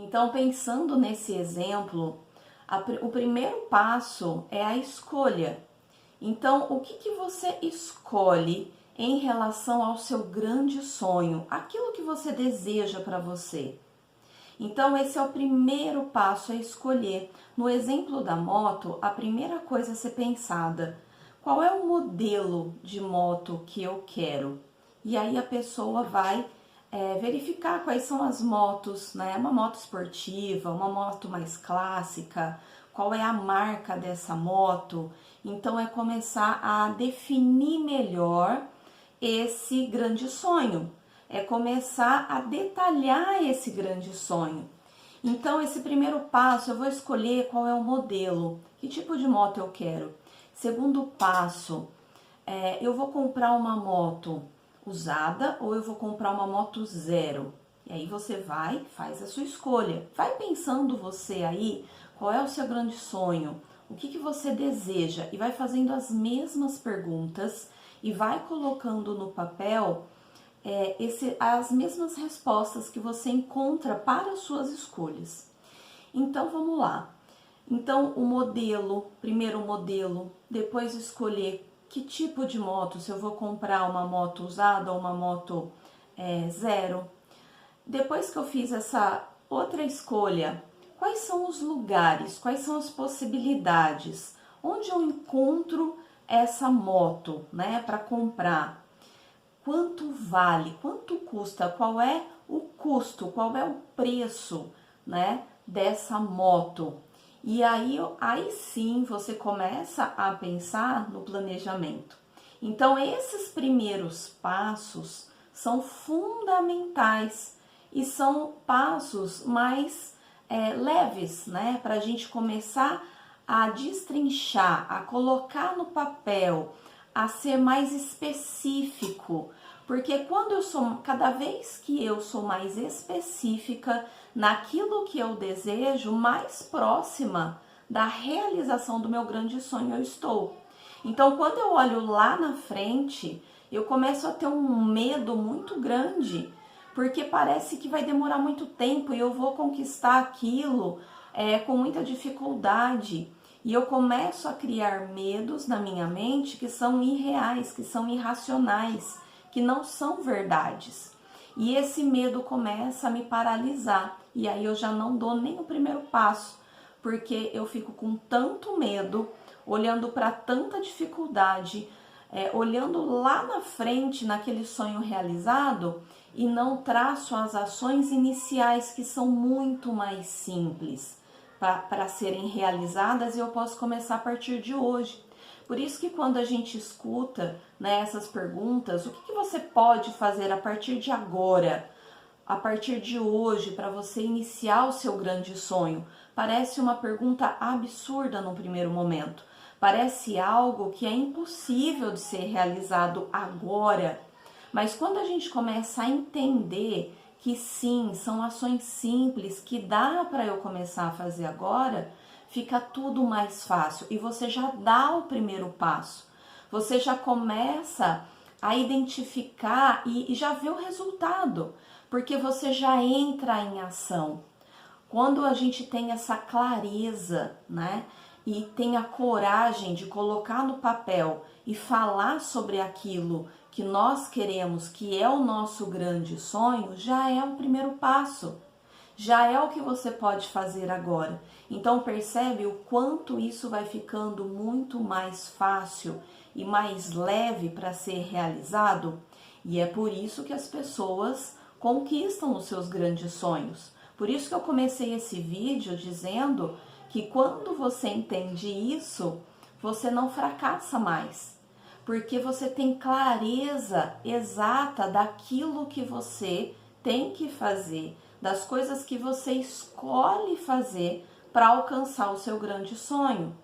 Então, pensando nesse exemplo, o primeiro passo é a escolha. Então, o que você escolhe em relação ao seu grande sonho, aquilo que você deseja para você? Então, esse é o primeiro passo, é escolher. No exemplo da moto, a primeira coisa a ser pensada: qual é o modelo de moto que eu quero? E aí a pessoa vai verificar quais são as motos, né? Uma moto esportiva, uma moto mais clássica, qual é a marca dessa moto. Então, é começar a definir melhor esse grande sonho. É começar a detalhar esse grande sonho. Então, esse primeiro passo, eu vou escolher qual é o modelo, que tipo de moto eu quero. Segundo passo, eu vou comprar uma moto usada ou eu vou comprar uma moto zero. E aí você vai, faz a sua escolha. Vai pensando você aí, qual é o seu grande sonho, o que você deseja, e vai fazendo as mesmas perguntas e vai colocando no papel as mesmas respostas que você encontra para as suas escolhas. Então vamos lá. Então o modelo, primeiro o modelo, depois escolher que tipo de moto, se eu vou comprar uma moto usada ou uma moto zero. Depois que eu fiz essa outra escolha, quais são os lugares, quais são as possibilidades, onde eu encontro essa moto, né, para comprar? Quanto vale, quanto custa, qual é o custo, qual é o preço, né, dessa moto? E aí sim você começa a pensar no planejamento. Então, esses primeiros passos são fundamentais e são passos mais leves, né, para a gente começar a destrinchar, a colocar no papel, a ser mais específico, porque cada vez que eu sou mais específica naquilo que eu desejo, mais próxima da realização do meu grande sonho eu estou. Então, quando eu olho lá na frente, eu começo a ter um medo muito grande, porque parece que vai demorar muito tempo e eu vou conquistar aquilo com muita dificuldade. E eu começo a criar medos na minha mente que são irreais, que são irracionais, que não são verdades. E esse medo começa a me paralisar. E aí eu já não dou nem o primeiro passo, porque eu fico com tanto medo, olhando para tanta dificuldade, olhando lá na frente, naquele sonho realizado, e não traço as ações iniciais que são muito mais simples para serem realizadas, e eu posso começar a partir de hoje. Por isso que quando a gente escuta, né, essas perguntas, o que você pode fazer a partir de agora, a partir de hoje, para você iniciar o seu grande sonho? Parece uma pergunta absurda no primeiro momento. Parece algo que é impossível de ser realizado agora. Mas quando a gente começa a entender que sim, são ações simples que dá para eu começar a fazer agora, fica tudo mais fácil e você já dá o primeiro passo. Você já começa a identificar e já vê o resultado, porque você já entra em ação. Quando a gente tem essa clareza, né, e tem a coragem de colocar no papel e falar sobre aquilo que nós queremos, que é o nosso grande sonho, já é o primeiro passo. Já é o que você pode fazer agora. Então percebe o quanto isso vai ficando muito mais fácil e mais leve para ser realizado? E é por isso que as pessoas conquistam os seus grandes sonhos. Por isso que eu comecei esse vídeo dizendo que quando você entende isso, você não fracassa mais. Porque você tem clareza exata daquilo que você tem que fazer, das coisas que você escolhe fazer para alcançar o seu grande sonho.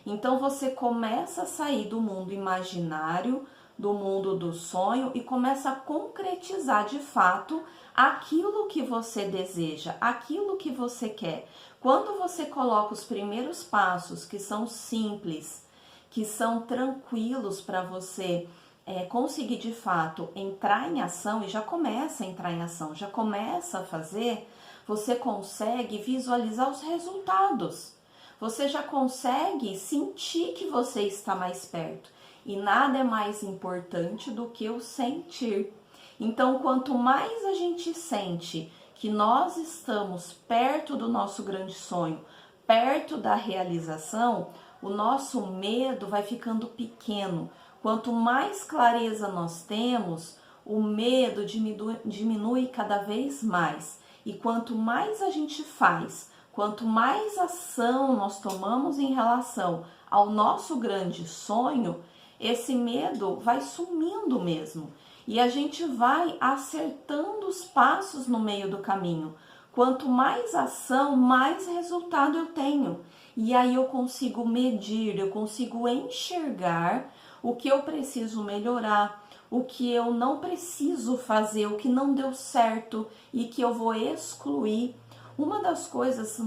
Então você começa a sair do mundo imaginário, do mundo do sonho, e começa a concretizar de fato aquilo que você deseja, aquilo que você quer. Quando você coloca os primeiros passos, que são simples, que são tranquilos para você conseguir de fato entrar em ação, e já começa a entrar em ação, já começa a fazer, você consegue visualizar os resultados. Você já consegue sentir que você está mais perto. E nada é mais importante do que o sentir. Então, quanto mais a gente sente que nós estamos perto do nosso grande sonho, perto da realização, o nosso medo vai ficando pequeno. Quanto mais clareza nós temos, o medo diminui cada vez mais. E quanto mais a gente faz, quanto mais ação nós tomamos em relação ao nosso grande sonho, esse medo vai sumindo mesmo. E a gente vai acertando os passos no meio do caminho. Quanto mais ação, mais resultado eu tenho. E aí eu consigo medir, eu consigo enxergar o que eu preciso melhorar, o que eu não preciso fazer, o que não deu certo e que eu vou excluir. Uma das coisas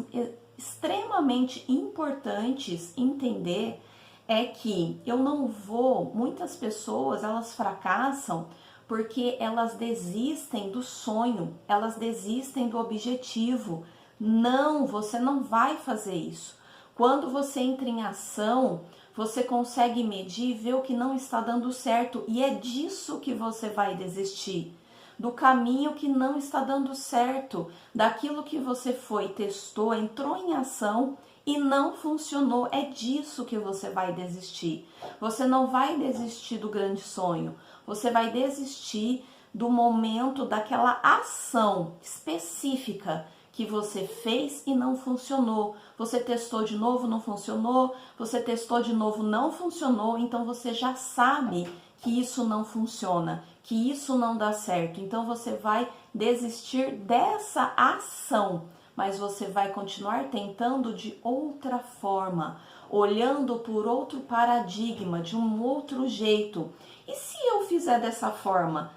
extremamente importantes entender é que eu não vou, muitas pessoas elas fracassam porque elas desistem do sonho, elas desistem do objetivo. Não, você não vai fazer isso. Quando você entra em ação, você consegue medir e ver o que não está dando certo e é disso que você vai desistir. Do caminho que não está dando certo, daquilo que você foi, testou, entrou em ação e não funcionou, é disso que você vai desistir. Você não vai desistir do grande sonho, você vai desistir do momento, daquela ação específica que você fez e não funcionou. Você testou de novo, não funcionou, você testou de novo, não funcionou, então você já sabe que isso não funciona, que isso não dá certo. Então você vai desistir dessa ação, mas você vai continuar tentando de outra forma, olhando por outro paradigma, de um outro jeito. E se eu fizer dessa forma?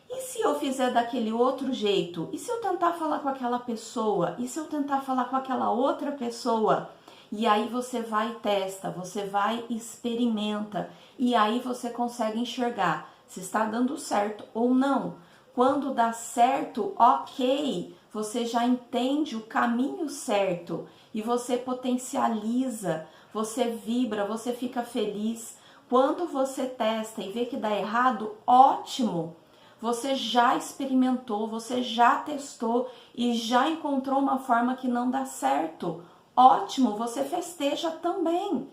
E se eu fizer daquele outro jeito? E se eu tentar falar com aquela pessoa? E se eu tentar falar com aquela outra pessoa? E aí você vai e testa, você vai e experimenta. E aí você consegue enxergar se está dando certo ou não. Quando dá certo, ok, você já entende o caminho certo. E você potencializa, você vibra, você fica feliz. Quando você testa e vê que dá errado, ótimo! Você já experimentou, você já testou e já encontrou uma forma que não dá certo. Ótimo, você festeja também,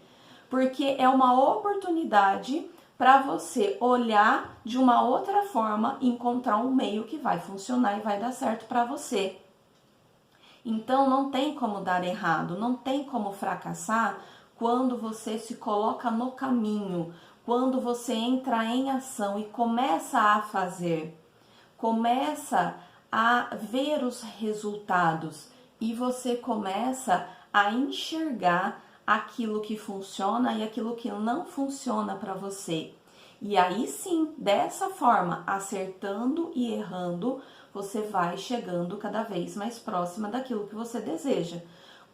porque é uma oportunidade para você olhar de uma outra forma e encontrar um meio que vai funcionar e vai dar certo para você. Então não tem como dar errado, não tem como fracassar quando você se coloca no caminho, quando você entra em ação e começa a fazer, começa a ver os resultados e você começa a enxergar aquilo que funciona e aquilo que não funciona para você. E aí sim, dessa forma, acertando e errando, você vai chegando cada vez mais próxima daquilo que você deseja.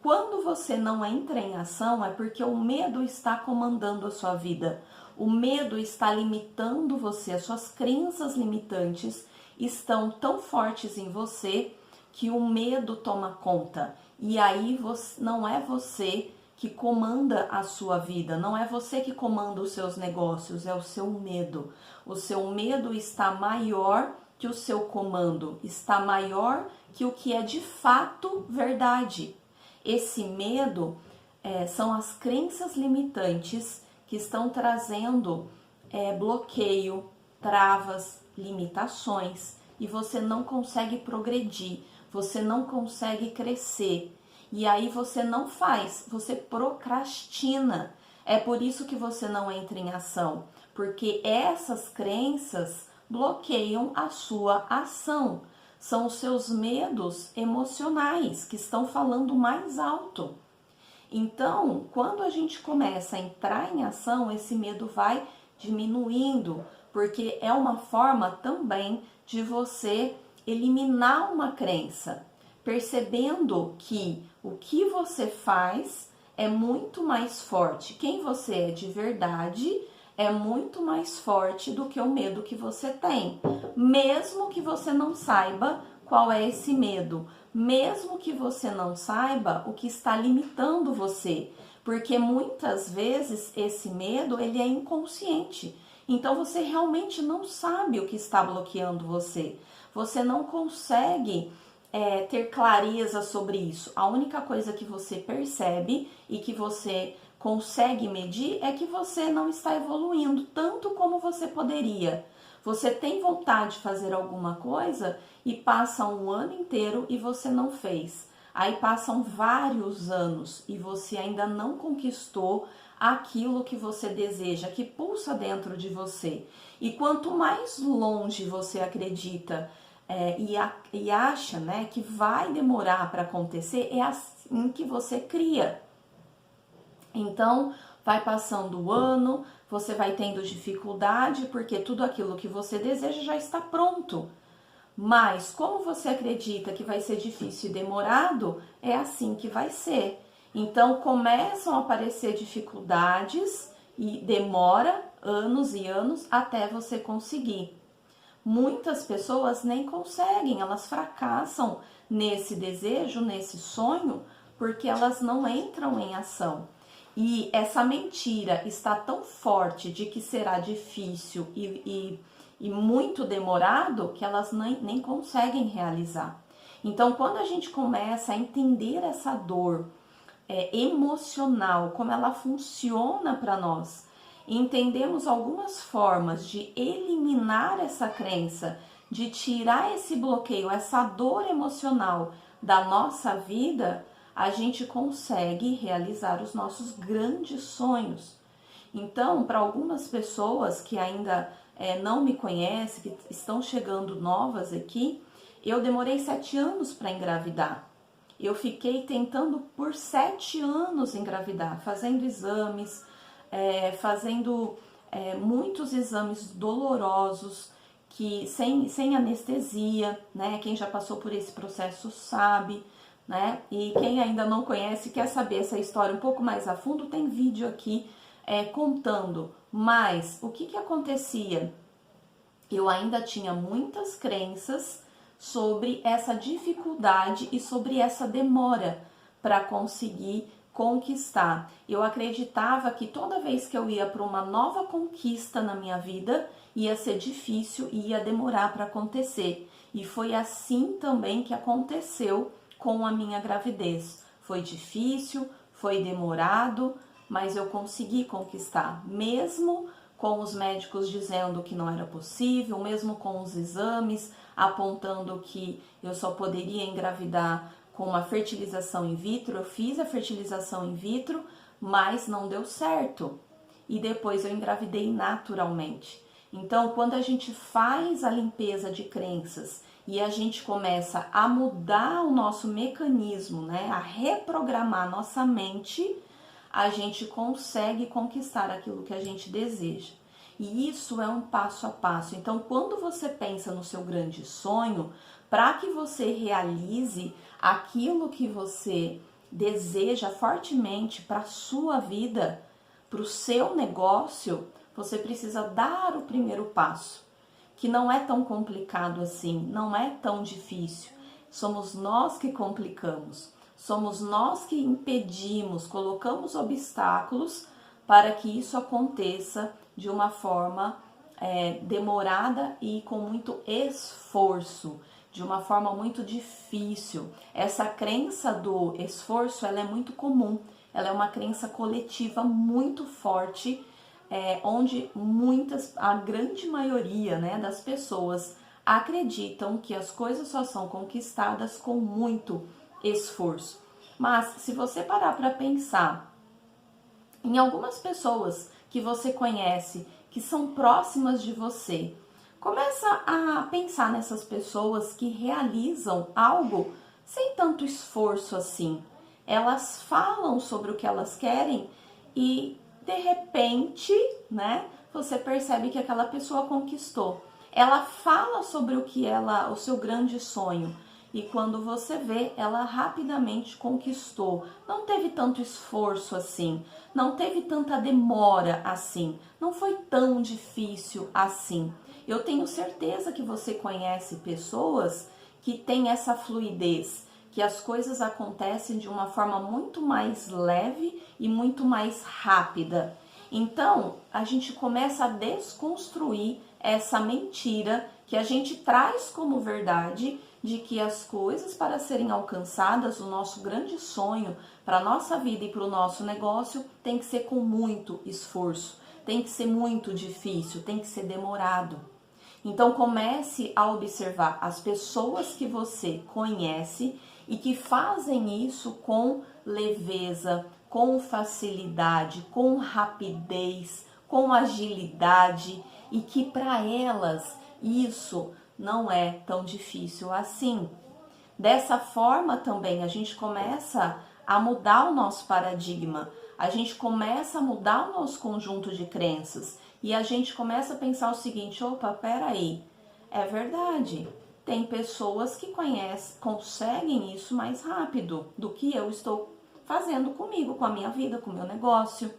Quando você não entra em ação, é porque o medo está comandando a sua vida. O medo está limitando você, as suas crenças limitantes estão tão fortes em você que o medo toma conta. E aí não é você que comanda a sua vida, não é você que comanda os seus negócios, é o seu medo. O seu medo está maior que o seu comando, está maior que o que é de fato verdade. Esse medo são as crenças limitantes que estão trazendo bloqueio, travas, limitações e você não consegue progredir, você não consegue crescer e aí você não faz, você procrastina. É por isso que você não entra em ação, porque essas crenças bloqueiam a sua ação. São os seus medos emocionais que estão falando mais alto. Então, quando a gente começa a entrar em ação, esse medo vai diminuindo, porque é uma forma também de você eliminar uma crença, percebendo que o que você faz é muito mais forte. Quem você é de verdade é muito mais forte do que o medo que você tem, mesmo que você não saiba qual é esse medo, mesmo que você não saiba o que está limitando você, porque muitas vezes esse medo ele é inconsciente. Então você realmente não sabe o que está bloqueando você. Você não consegue ter clareza sobre isso. A única coisa que você percebe e que você consegue medir é que você não está evoluindo tanto como você poderia. Você tem vontade de fazer alguma coisa e passa um ano inteiro e você não fez. Aí passam vários anos e você ainda não conquistou aquilo que você deseja, que pulsa dentro de você. E quanto mais longe você acredita e acha, né, que vai demorar para acontecer, é assim que você cria. Então, vai passando o ano, você vai tendo dificuldade, porque tudo aquilo que você deseja já está pronto. Mas, como você acredita que vai ser difícil e demorado, é assim que vai ser. Então, começam a aparecer dificuldades e demora anos e anos até você conseguir. Muitas pessoas nem conseguem, elas fracassam nesse desejo, nesse sonho, porque elas não entram em ação. E essa mentira está tão forte de que será difícil e muito demorado que elas nem conseguem realizar. Então, quando a gente começa a entender essa dor emocional, como ela funciona para nós, e entendemos algumas formas de eliminar essa crença, de tirar esse bloqueio, essa dor emocional da nossa vida, a gente consegue realizar os nossos grandes sonhos. Então, para algumas pessoas que ainda não me conhecem, que estão chegando novas aqui, eu demorei 7 anos para engravidar. Eu fiquei tentando por 7 anos engravidar, fazendo exames, fazendo muitos exames dolorosos, que sem anestesia, né? Quem já passou por esse processo sabe, né? E quem ainda não conhece, quer saber essa história um pouco mais a fundo, tem vídeo aqui contando. Mas o que acontecia? Eu ainda tinha muitas crenças sobre essa dificuldade e sobre essa demora para conseguir conquistar. Eu acreditava que toda vez que eu ia para uma nova conquista na minha vida, ia ser difícil e ia demorar para acontecer. E foi assim também que aconteceu com a minha gravidez. Foi difícil, foi demorado, mas eu consegui conquistar, mesmo com os médicos dizendo que não era possível, mesmo com os exames apontando que eu só poderia engravidar com uma fertilização in vitro. Eu fiz a fertilização in vitro, mas não deu certo. E depois eu engravidei naturalmente. Então, quando a gente faz a limpeza de crenças e a gente começa a mudar o nosso mecanismo, né, a reprogramar nossa mente, a gente consegue conquistar aquilo que a gente deseja. E isso é um passo a passo. Então, quando você pensa no seu grande sonho, para que você realize aquilo que você deseja fortemente para a sua vida, para o seu negócio, você precisa dar o primeiro passo, que não é tão complicado assim, não é tão difícil. Somos nós que complicamos, somos nós que impedimos, colocamos obstáculos para que isso aconteça de uma forma demorada e com muito esforço, de uma forma muito difícil. Essa crença do esforço, ela é muito comum, ela é uma crença coletiva muito forte, onde a grande maioria, né, das pessoas acreditam que as coisas só são conquistadas com muito esforço. Mas se você parar para pensar em algumas pessoas que você conhece, que são próximas de você, começa a pensar nessas pessoas que realizam algo sem tanto esforço assim. Elas falam sobre o que elas querem e de repente, né, você percebe que aquela pessoa conquistou. Ela fala sobre o seu grande sonho, e quando você vê, ela rapidamente conquistou. Não teve tanto esforço assim, não teve tanta demora assim, não foi tão difícil assim. Eu tenho certeza que você conhece pessoas que têm essa fluidez, que as coisas acontecem de uma forma muito mais leve e muito mais rápida. Então, a gente começa a desconstruir essa mentira que a gente traz como verdade de que as coisas para serem alcançadas, o nosso grande sonho para a nossa vida e para o nosso negócio tem que ser com muito esforço, tem que ser muito difícil, tem que ser demorado. Então comece a observar as pessoas que você conhece e que fazem isso com leveza, com facilidade, com rapidez, com agilidade e que para elas isso não é tão difícil assim. Dessa forma também a gente começa a mudar o nosso paradigma, a gente começa a mudar o nosso conjunto de crenças e a gente começa a pensar o seguinte: opa, peraí, é verdade, tem pessoas que conseguem isso mais rápido do que eu estou fazendo comigo, com a minha vida, com o meu negócio.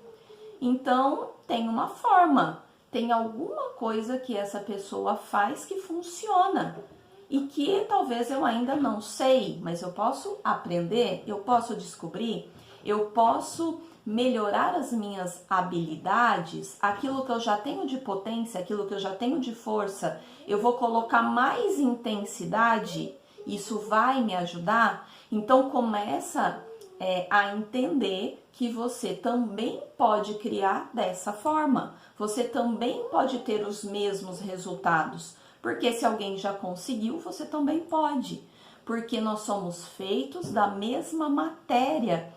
Então, tem uma forma, tem alguma coisa que essa pessoa faz que funciona e que talvez eu ainda não sei, mas eu posso aprender, eu posso descobrir, eu posso melhorar as minhas habilidades, aquilo que eu já tenho de potência, aquilo que eu já tenho de força, eu vou colocar mais intensidade, isso vai me ajudar. Então começa a entender que você também pode criar dessa forma, você também pode ter os mesmos resultados, porque se alguém já conseguiu, você também pode, porque nós somos feitos da mesma matéria.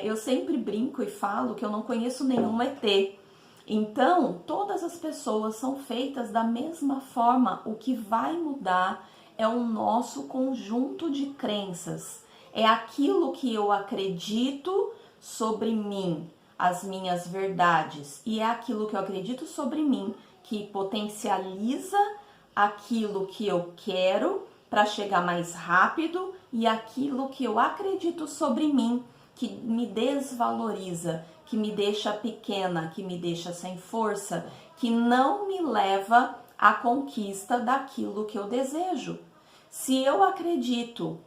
Eu sempre brinco e falo que eu não conheço nenhum ET. Então, todas as pessoas são feitas da mesma forma. O que vai mudar é o nosso conjunto de crenças. É aquilo que eu acredito sobre mim, as minhas verdades. E é aquilo que eu acredito sobre mim que potencializa aquilo que eu quero para chegar mais rápido e aquilo que eu acredito sobre mim que me desvaloriza, que me deixa pequena, que me deixa sem força, que não me leva à conquista daquilo que eu desejo. Se eu acredito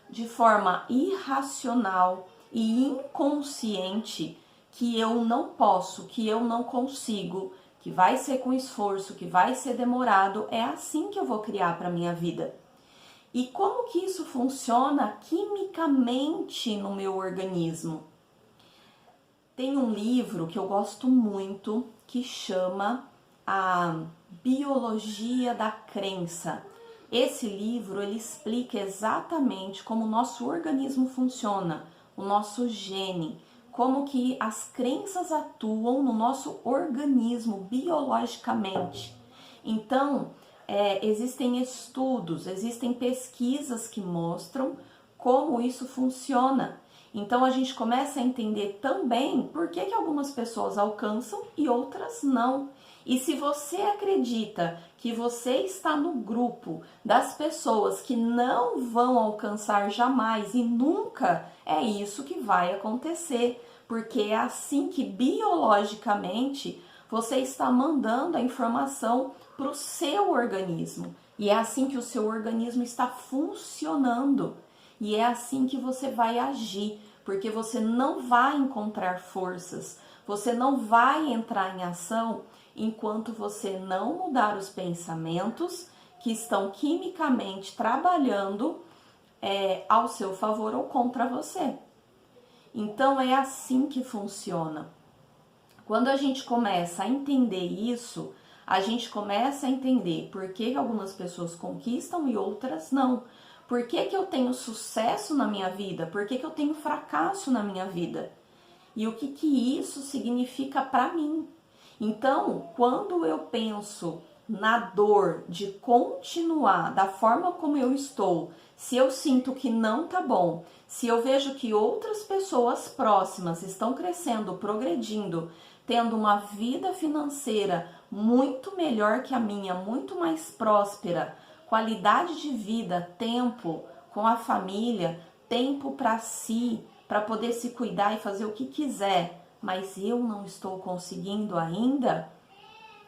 de forma irracional e inconsciente que eu não posso, que eu não consigo, que vai ser com esforço, que vai ser demorado, é assim que eu vou criar para minha vida. E como que isso funciona quimicamente no meu organismo? Tem um livro que eu gosto muito que chama A Biologia da Crença. Esse livro ele explica exatamente como o nosso organismo funciona, o nosso gene, como que as crenças atuam no nosso organismo biologicamente. Então, existem estudos, existem pesquisas que mostram como isso funciona. Então a gente começa a entender também por que algumas pessoas alcançam e outras não. E se você acredita que você está no grupo das pessoas que não vão alcançar jamais e nunca, é isso que vai acontecer, porque é assim que biologicamente você está mandando a informação para o seu organismo. E é assim que o seu organismo está funcionando. E é assim que você vai agir, porque você não vai encontrar forças, você não vai entrar em ação enquanto você não mudar os pensamentos que estão quimicamente trabalhando ao seu favor ou contra você. Então é assim que funciona. Quando a gente começa a entender isso, a gente começa a entender por que algumas pessoas conquistam e outras não. Por que eu tenho sucesso na minha vida? Por que eu tenho fracasso na minha vida? E o que isso significa para mim? Então, quando eu penso na dor de continuar da forma como eu estou, se eu sinto que não tá bom, se eu vejo que outras pessoas próximas estão crescendo, progredindo, tendo uma vida financeira muito melhor que a minha, muito mais próspera, qualidade de vida, tempo com a família, tempo para si, para poder se cuidar e fazer o que quiser, mas eu não estou conseguindo ainda,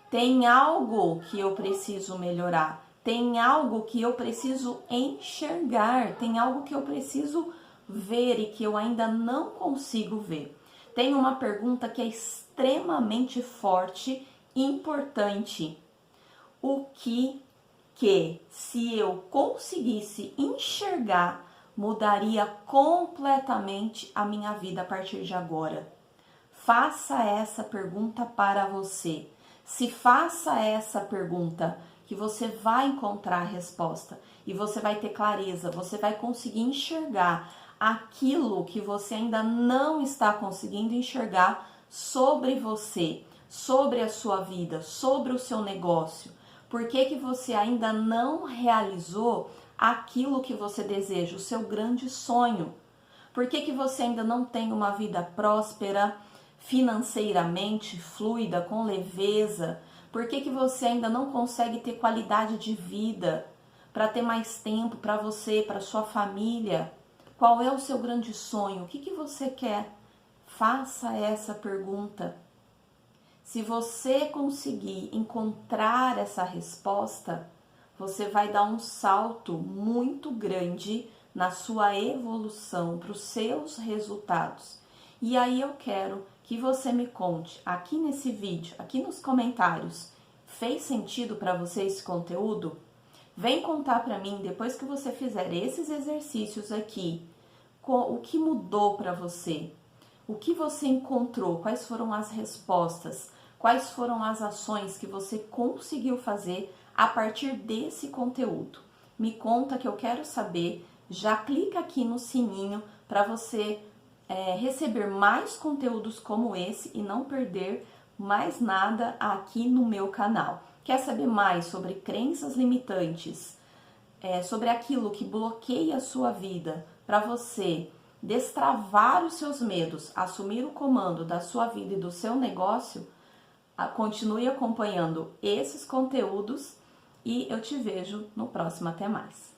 tem algo que eu preciso melhorar, Tem algo que eu preciso enxergar, tem algo que eu preciso ver e que eu ainda não consigo ver. Tem uma pergunta que é extremamente forte, importante. O que se eu conseguisse enxergar, mudaria completamente a minha vida a partir de agora? Faça essa pergunta para você. Se faça essa pergunta, que você vai encontrar a resposta e você vai ter clareza, você vai conseguir enxergar aquilo que você ainda não está conseguindo enxergar sobre você, sobre a sua vida, sobre o seu negócio. Por que você ainda não realizou aquilo que você deseja, o seu grande sonho? Por que você ainda não tem uma vida próspera, financeiramente fluida, com leveza? Por que você ainda não consegue ter qualidade de vida para ter mais tempo para você, para sua família? Qual é o seu grande sonho? O que você quer? Faça essa pergunta. Se você conseguir encontrar essa resposta, você vai dar um salto muito grande na sua evolução, para os seus resultados. E aí eu quero que você me conte aqui nesse vídeo, aqui nos comentários, fez sentido para você esse conteúdo? Vem contar para mim, depois que você fizer esses exercícios aqui, o que mudou para você? O que você encontrou? Quais foram as respostas? Quais foram as ações que você conseguiu fazer a partir desse conteúdo? Me conta que eu quero saber. Já clica aqui no sininho para você receber mais conteúdos como esse e não perder mais nada aqui no meu canal. Quer saber mais sobre crenças limitantes, sobre aquilo que bloqueia a sua vida, para você destravar os seus medos, assumir o comando da sua vida e do seu negócio? Continue acompanhando esses conteúdos e eu te vejo no próximo. Até mais!